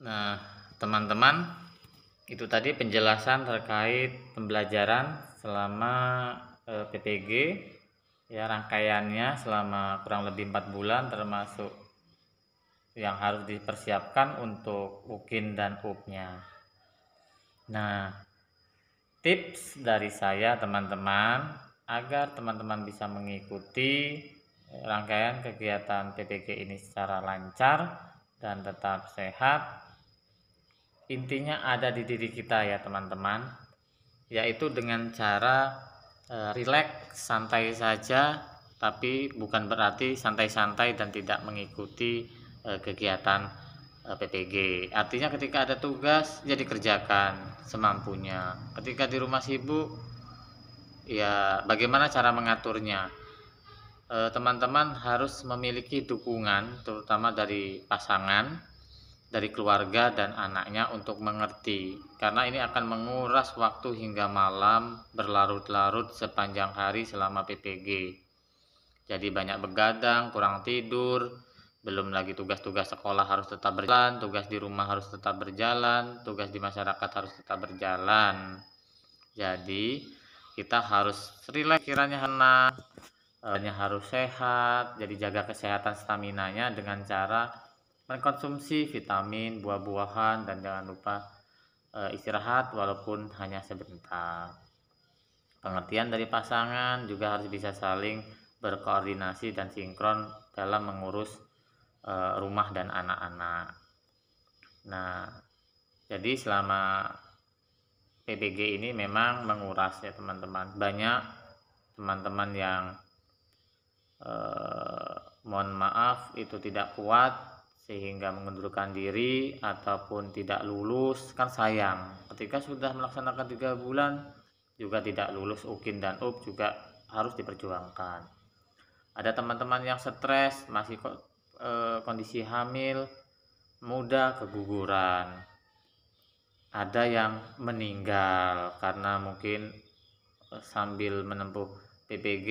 S1: Nah, teman-teman, itu tadi penjelasan terkait pembelajaran selama PPG ya, rangkaiannya selama kurang lebih 4 bulan, termasuk yang harus dipersiapkan untuk UKIN dan UP-nya. Nah, tips dari saya teman-teman agar teman-teman bisa mengikuti rangkaian kegiatan PPG ini secara lancar dan tetap sehat, intinya ada di diri kita ya teman-teman, yaitu dengan cara rileks, santai saja, tapi bukan berarti santai-santai dan tidak mengikuti kegiatan PPG. Artinya ketika ada tugas ya dikerjakan semampunya. Ketika di rumah sibuk ya bagaimana cara mengaturnya. Teman-teman harus memiliki dukungan terutama dari pasangan, dari keluarga dan anaknya untuk mengerti, karena ini akan menguras waktu hingga malam berlarut-larut sepanjang hari selama PPG. Jadi banyak begadang, kurang tidur, belum lagi tugas-tugas sekolah harus tetap berjalan, tugas di rumah harus tetap berjalan, tugas di masyarakat harus tetap berjalan. Jadi kita harus rileks kiranya, harus sehat, jadi jaga kesehatan staminanya dengan cara mengkonsumsi vitamin, buah-buahan, dan jangan lupa istirahat walaupun hanya sebentar. Pengertian dari pasangan juga harus bisa saling berkoordinasi dan sinkron dalam mengurus rumah dan anak-anak. Nah, jadi selama PPG ini memang menguras ya teman-teman. Banyak teman-teman yang mohon maaf itu tidak kuat sehingga mengundurkan diri ataupun tidak lulus, kan sayang. Ketika sudah melaksanakan 3 bulan juga tidak lulus UKIN dan UP juga harus diperjuangkan. Ada teman-teman yang stres, masih kondisi hamil, muda keguguran. Ada yang meninggal karena mungkin sambil menempuh PPG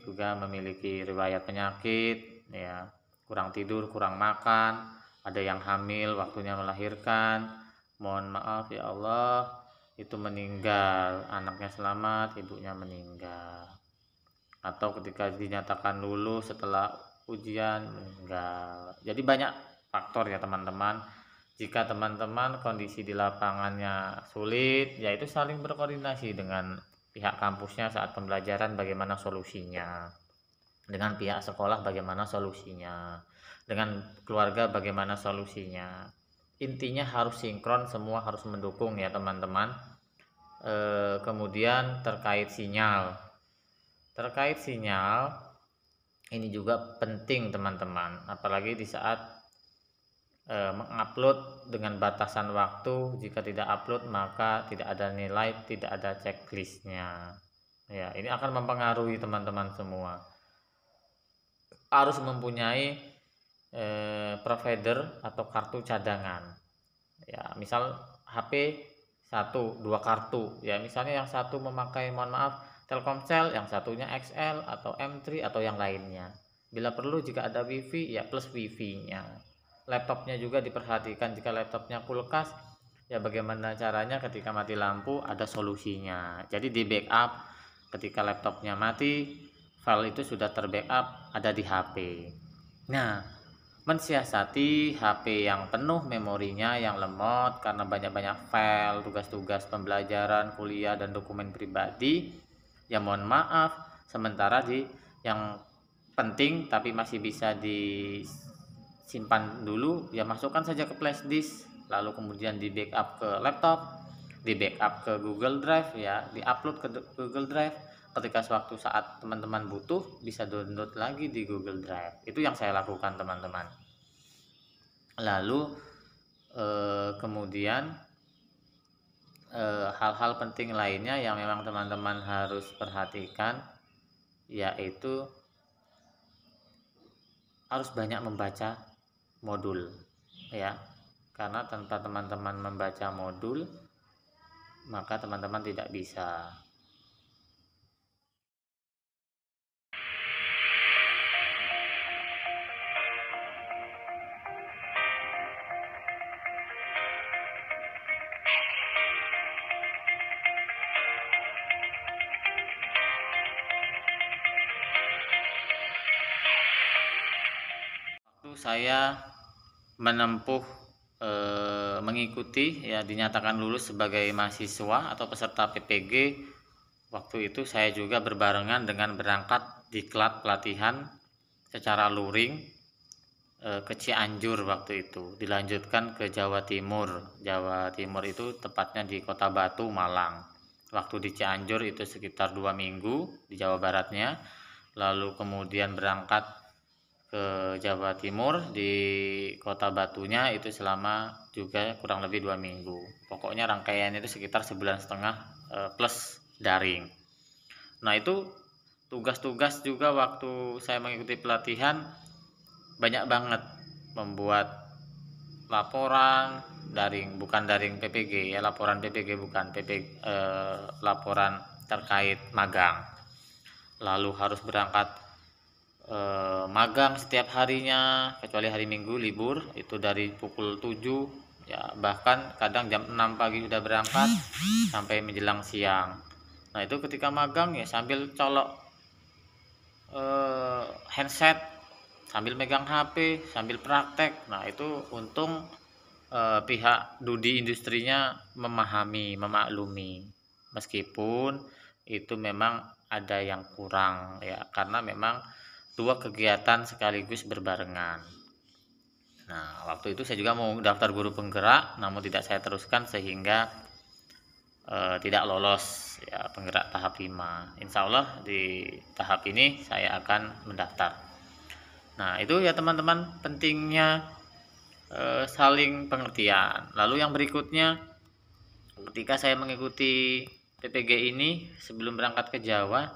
S1: juga memiliki riwayat penyakit ya, kurang tidur, kurang makan, ada yang hamil waktunya melahirkan, mohon maaf ya Allah itu meninggal, anaknya selamat, ibunya meninggal, atau ketika dinyatakan lulus setelah ujian meninggal. Jadi banyak faktor ya teman-teman. Jika teman-teman kondisi di lapangannya sulit, yaitu saling berkoordinasi dengan pihak kampusnya saat pembelajaran bagaimana solusinya, dengan pihak sekolah bagaimana solusinya, dengan keluarga bagaimana solusinya. Intinya harus sinkron, semua harus mendukung ya teman-teman. Kemudian terkait sinyal ini juga penting teman-teman, apalagi di saat mengupload dengan batasan waktu. Jika tidak upload maka tidak ada nilai, tidak ada checklistnya ya. Ini akan mempengaruhi teman-teman semua. Harus mempunyai provider atau kartu cadangan ya, misal HP 1-2 kartu ya, misalnya yang satu memakai mohon maaf Telkomsel, yang satunya XL atau M3 atau yang lainnya. Bila perlu jika ada wifi ya plus wifi nya. Laptopnya juga diperhatikan, jika laptopnya kulkas ya bagaimana caranya ketika mati lampu ada solusinya. Jadi di backup ketika laptopnya mati, file itu sudah terbackup ada di HP. Nah, mensiasati HP yang penuh memorinya yang lemot karena banyak-banyak file, tugas-tugas pembelajaran, kuliah, dan dokumen pribadi, ya mohon maaf, sementara di yang penting tapi masih bisa disimpan dulu, ya masukkan saja ke flash disk, lalu kemudian di backup ke laptop, di backup ke Google Drive ya, di-upload ke Google Drive. Ketika suatu saat teman-teman butuh bisa download lagi di Google Drive. Itu yang saya lakukan teman-teman. Lalu kemudian hal-hal penting lainnya yang memang teman-teman harus perhatikan, yaitu harus banyak membaca modul ya, karena tanpa teman-teman membaca modul maka teman-teman tidak bisa. Saya menempuh mengikuti ya, dinyatakan lulus sebagai mahasiswa atau peserta PPG, waktu itu saya juga berbarengan dengan berangkat diklat pelatihan secara luring ke Cianjur waktu itu, dilanjutkan ke Jawa Timur. Jawa Timur itu tepatnya di Kota Batu, Malang. Waktu di Cianjur itu sekitar 2 minggu di Jawa Baratnya, lalu kemudian berangkat ke Jawa Timur di Kota Batunya itu selama juga kurang lebih 2 minggu. Pokoknya rangkaian itu sekitar 1,5 bulan plus daring. Nah itu tugas-tugas juga waktu saya mengikuti pelatihan banyak banget, membuat laporan daring, bukan daring PPG ya, laporan PPG bukan laporan terkait magang. Lalu harus berangkat magang setiap harinya kecuali hari Minggu libur, itu dari pukul 7 ya, bahkan kadang jam 6 pagi sudah berangkat sampai menjelang siang. Nah itu ketika magang ya sambil colok handset, sambil megang HP, sambil praktek. Nah itu untung pihak Dudi industrinya memahami, memaklumi, meskipun itu memang ada yang kurang ya, karena memang dua kegiatan sekaligus berbarengan. Nah waktu itu saya juga mau daftar guru penggerak, namun tidak saya teruskan sehingga tidak lolos ya penggerak tahap 5. Insya Allah di tahap ini saya akan mendaftar. Nah itu ya teman-teman, pentingnya saling pengertian. Lalu yang berikutnya, ketika saya mengikuti PPG ini sebelum berangkat ke Jawa,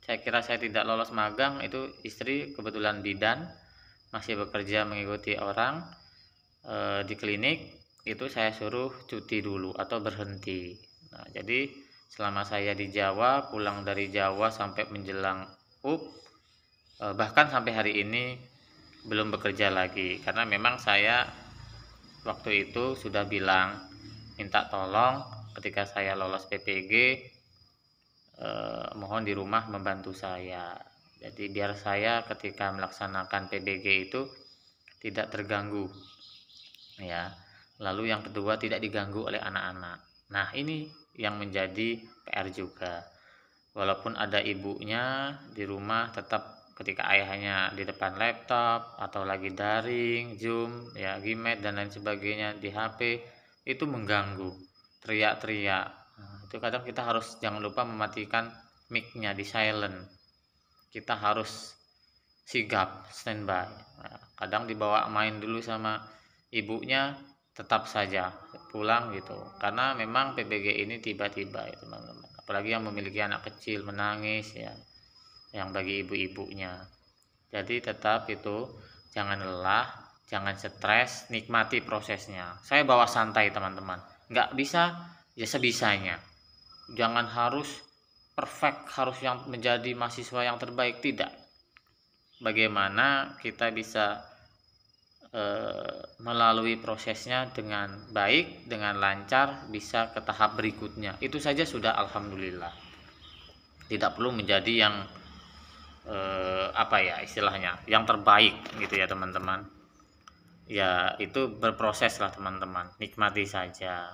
S1: saya kira saya tidak lolos magang. Itu istri kebetulan bidan, masih bekerja mengikuti orang di klinik. Itu saya suruh cuti dulu atau berhenti. Nah jadi selama saya di Jawa, pulang dari Jawa sampai menjelang bahkan sampai hari ini belum bekerja lagi, karena memang saya waktu itu sudah bilang minta tolong ketika saya lolos PPG, mohon di rumah membantu saya. Jadi biar saya ketika melaksanakan PBG itu tidak terganggu ya. Lalu yang kedua, tidak diganggu oleh anak-anak. Nah ini yang menjadi PR juga. Walaupun ada ibunya di rumah, tetap ketika ayahnya di depan laptop atau lagi daring, Zoom, ya, Gmail dan lain sebagainya di HP, itu mengganggu, teriak-teriak. Nah, itu kadang kita harus jangan lupa mematikan mic-nya, di silent. Kita harus sigap, standby. Nah, kadang dibawa main dulu sama ibunya, tetap saja pulang gitu, karena memang PBG ini tiba-tiba ya teman-teman, apalagi yang memiliki anak kecil menangis ya, yang bagi ibu-ibunya. Jadi tetap itu jangan lelah, jangan stres, nikmati prosesnya. Saya bawa santai teman-teman, nggak bisa ya sebisanya, jangan harus perfect, harus yang menjadi mahasiswa yang terbaik, tidak. Bagaimana kita bisa melalui prosesnya dengan baik, dengan lancar, bisa ke tahap berikutnya, itu saja sudah alhamdulillah. Tidak perlu menjadi yang apa ya istilahnya, yang terbaik gitu ya teman-teman. Ya itu berproses lah teman-teman, nikmati saja.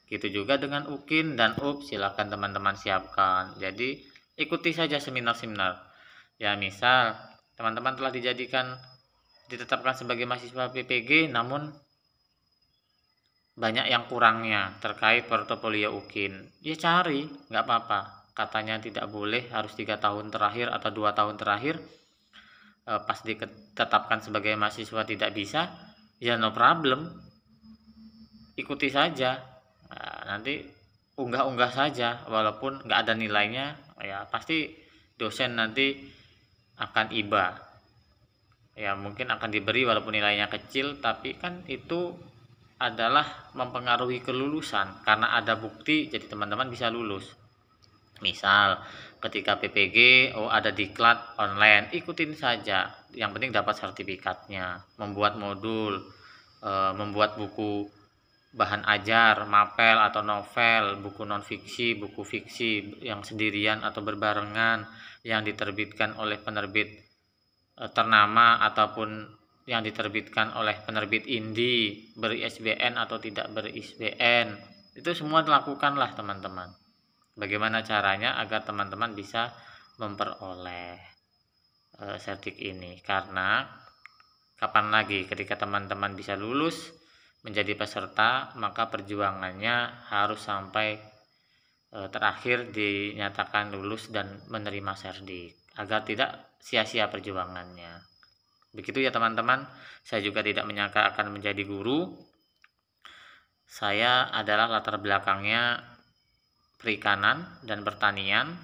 S1: Gitu juga dengan UKIN dan UP, silakan teman-teman siapkan. Jadi ikuti saja seminar-seminar. Ya misal teman-teman telah ditetapkan sebagai mahasiswa PPG, namun banyak yang kurangnya terkait portofolio UKIN, ya cari, nggak apa-apa. Katanya tidak boleh harus 3 tahun terakhir atau 2 tahun terakhir, pas ditetapkan sebagai mahasiswa tidak bisa, ya no problem, ikuti saja. Nah, nanti unggah-unggah saja, walaupun nggak ada nilainya, ya pasti dosen nanti akan iba. Ya mungkin akan diberi walaupun nilainya kecil, tapi kan itu adalah mempengaruhi kelulusan, karena ada bukti jadi teman-teman bisa lulus. Misal ketika PPG ada diklat online, ikutin saja, yang penting dapat sertifikatnya. Membuat modul, membuat buku bahan ajar, mapel atau novel, buku non fiksi, buku fiksi yang sendirian atau berbarengan, yang diterbitkan oleh penerbit ternama ataupun yang diterbitkan oleh penerbit indie, beri ISBN atau tidak beri ISBN, itu semua dilakukanlah teman-teman. Bagaimana caranya agar teman-teman bisa memperoleh sertif ini, karena kapan lagi ketika teman-teman bisa lulus menjadi peserta, maka perjuangannya harus sampai terakhir dinyatakan lulus dan menerima serdik, agar tidak sia-sia perjuangannya. Begitu ya teman-teman, saya juga tidak menyangka akan menjadi guru. Saya adalah latar belakangnya perikanan dan pertanian.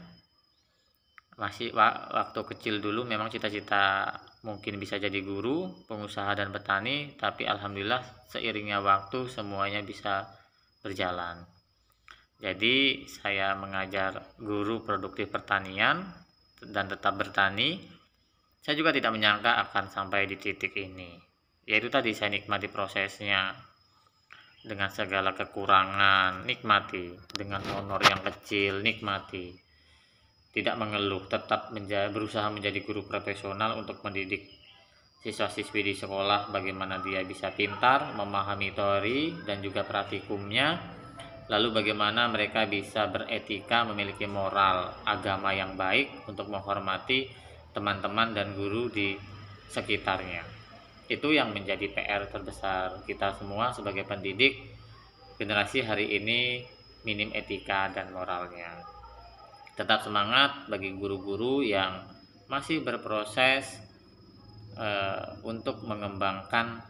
S1: Masih waktu kecil dulu memang cita-cita mungkin bisa jadi guru, pengusaha dan petani, tapi alhamdulillah seiringnya waktu semuanya bisa berjalan. Jadi saya mengajar guru produktif pertanian dan tetap bertani. Saya juga tidak menyangka akan sampai di titik ini. Yaitu tadi, saya nikmati prosesnya. Dengan segala kekurangan, nikmati. Dengan honor yang kecil, nikmati. Tidak mengeluh, tetap berusaha menjadi guru profesional untuk mendidik siswa-siswi di sekolah bagaimana dia bisa pintar, memahami teori dan juga praktikumnya, lalu bagaimana mereka bisa beretika, memiliki moral agama yang baik untuk menghormati teman-teman dan guru di sekitarnya. Itu yang menjadi PR terbesar kita semua sebagai pendidik. Generasi hari ini minim etika dan moralnya. Tetap semangat bagi guru-guru yang masih berproses untuk mengembangkan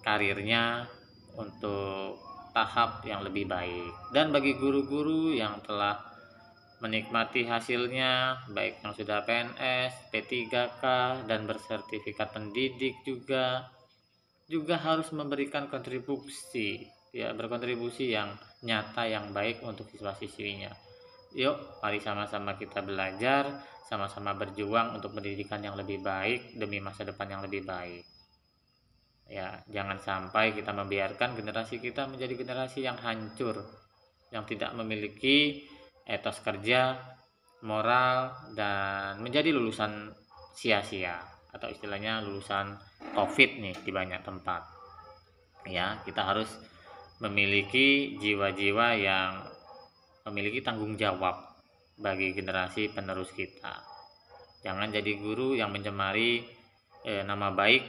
S1: karirnya untuk tahap yang lebih baik. Dan bagi guru-guru yang telah menikmati hasilnya, baik yang sudah PNS, P3K, dan bersertifikat pendidik juga harus memberikan kontribusi, ya, berkontribusi yang nyata, yang baik untuk siswa-siswinya. Yuk, mari sama-sama kita belajar, sama-sama berjuang untuk pendidikan yang lebih baik demi masa depan yang lebih baik. Ya, jangan sampai kita membiarkan generasi kita menjadi generasi yang hancur, yang tidak memiliki etos kerja, moral, dan menjadi lulusan sia-sia atau istilahnya lulusan COVID nih di banyak tempat. Ya, kita harus memiliki jiwa-jiwa yang memiliki tanggung jawab bagi generasi penerus kita. Jangan jadi guru yang mencemari nama baik,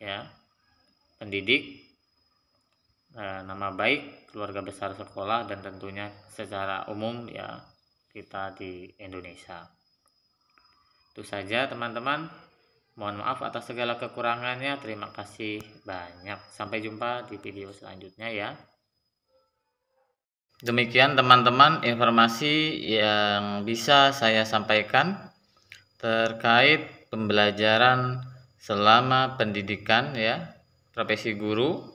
S1: ya, pendidik, nama baik keluarga besar sekolah, dan tentunya secara umum ya kita di Indonesia. Itu saja teman-teman. Mohon maaf atas segala kekurangannya. Terima kasih banyak. Sampai jumpa di video selanjutnya ya. Demikian teman-teman informasi yang bisa saya sampaikan terkait pembelajaran selama pendidikan ya, profesi guru.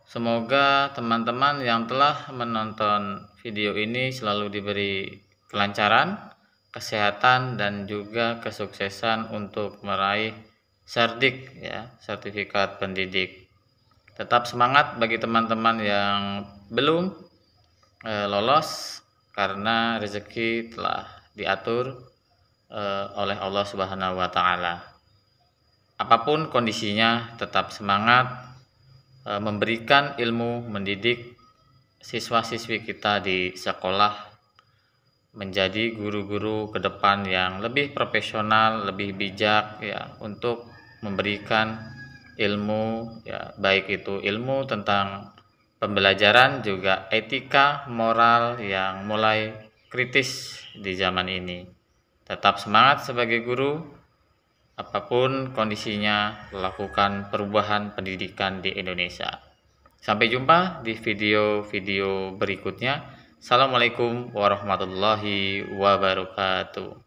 S1: Semoga teman-teman yang telah menonton video ini selalu diberi kelancaran, kesehatan, dan juga kesuksesan untuk meraih serdik ya, sertifikat pendidik. Tetap semangat bagi teman-teman yang belum lolos, karena rezeki telah diatur oleh Allah Subhanahu wa Ta'ala. Apapun kondisinya, tetap semangat memberikan ilmu, mendidik siswa-siswi kita di sekolah menjadi guru-guru ke depan yang lebih profesional, lebih bijak ya, untuk memberikan ilmu ya, baik itu ilmu tentang pembelajaran, juga etika, moral yang mulai kritis di zaman ini. Tetap semangat sebagai guru, apapun kondisinya, lakukan perubahan pendidikan di Indonesia. Sampai jumpa di video-video berikutnya. Assalamualaikum warahmatullahi wabarakatuh.